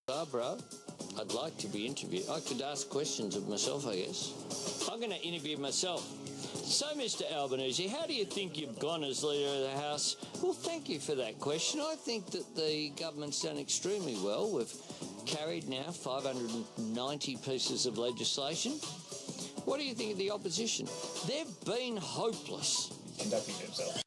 Barbara, I'd like to be interviewed. I could ask questions of myself, I guess. I'm going to interview myself. So, Mr Albanese, how do you think you've gone as Leader of the House? Well, thank you for that question. I think that the government's done extremely well. We've carried now 590 pieces of legislation. What do you think of the opposition? They've been hopeless. Conducting themselves.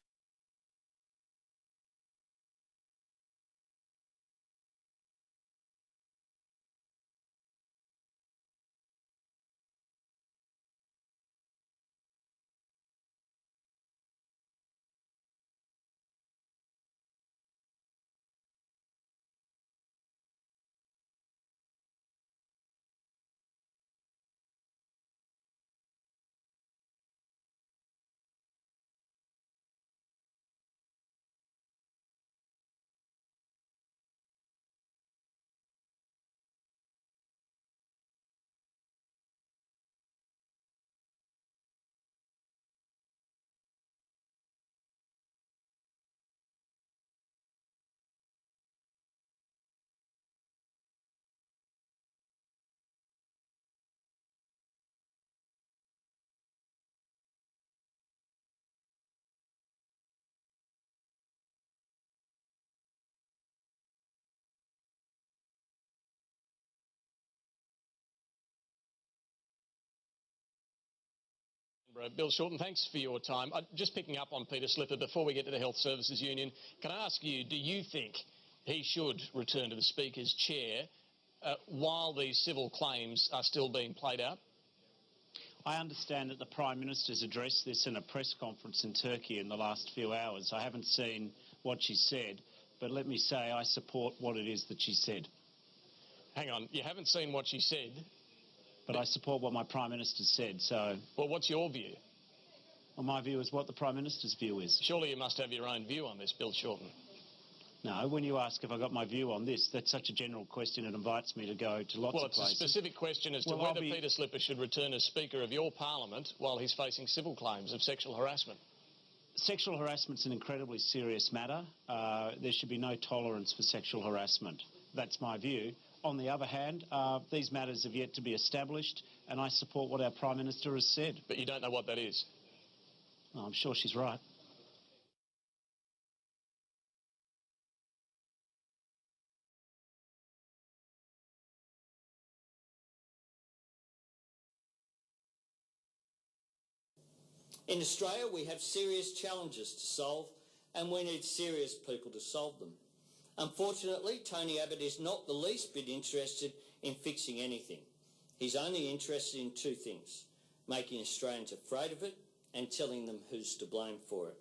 Bill Shorten, thanks for your time. Just picking up on Peter Slipper, before we get to the Health Services Union, can I ask you, do you think he should return to the Speaker's chair while these civil claims are still being played out? I understand that the Prime Minister's addressed this in a press conference in Turkey in the last few hours. I haven't seen what she said, but let me say I support what it is that she said. Hang on, you haven't seen what she said? But I support what my Prime Minister said, so... Well, what's your view? Well, my view is what the Prime Minister's view is. Surely you must have your own view on this, Bill Shorten. No, when you ask if I got my view on this, that's such a general question, it invites me to go to lots of places. Well, it's a specific question as to whether Peter Slipper should return as Speaker of your Parliament while he's facing civil claims of sexual harassment. Sexual harassment's an incredibly serious matter. There should be no tolerance for sexual harassment. That's my view. On the other hand, these matters have yet to be established, and I support what our Prime Minister has said. But you don't know what that is? Oh, I'm sure she's right. In Australia, we have serious challenges to solve, and we need serious people to solve them. Unfortunately, Tony Abbott is not the least bit interested in fixing anything. He's only interested in two things: making Australians afraid of it and telling them who's to blame for it.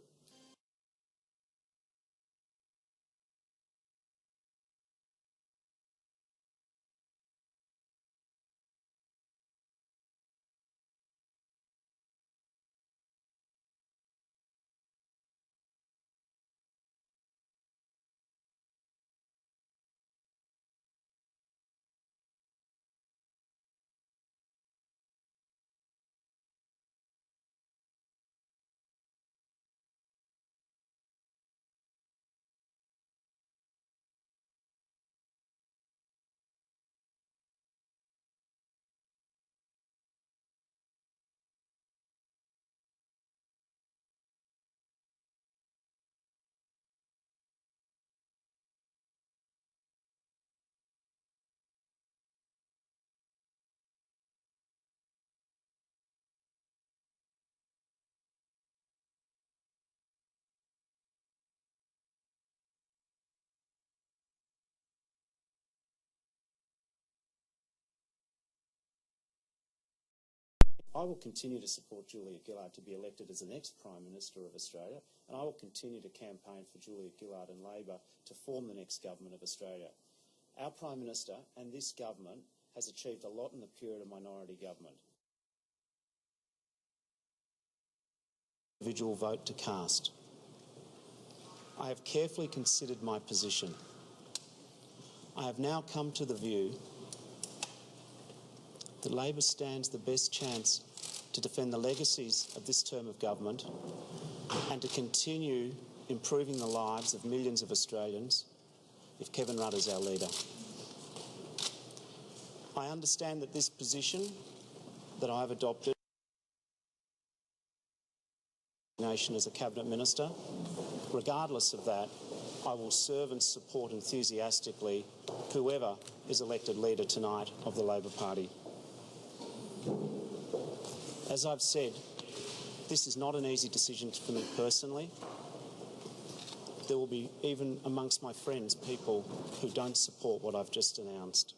I will continue to support Julia Gillard to be elected as the next Prime Minister of Australia, and I will continue to campaign for Julia Gillard and Labor to form the next government of Australia. Our Prime Minister and this government has achieved a lot in the period of minority government. Individual vote to cast. I have carefully considered my position. I have now come to the view that Labor stands the best chance to defend the legacies of this term of government and to continue improving the lives of millions of Australians if Kevin Rudd is our leader. I understand that this position that I have adopted as a Cabinet Minister. Regardless of that, I will serve and support enthusiastically whoever is elected leader tonight of the Labor Party. As I've said, this is not an easy decision for me personally. There will be, even amongst my friends, people who don't support what I've just announced.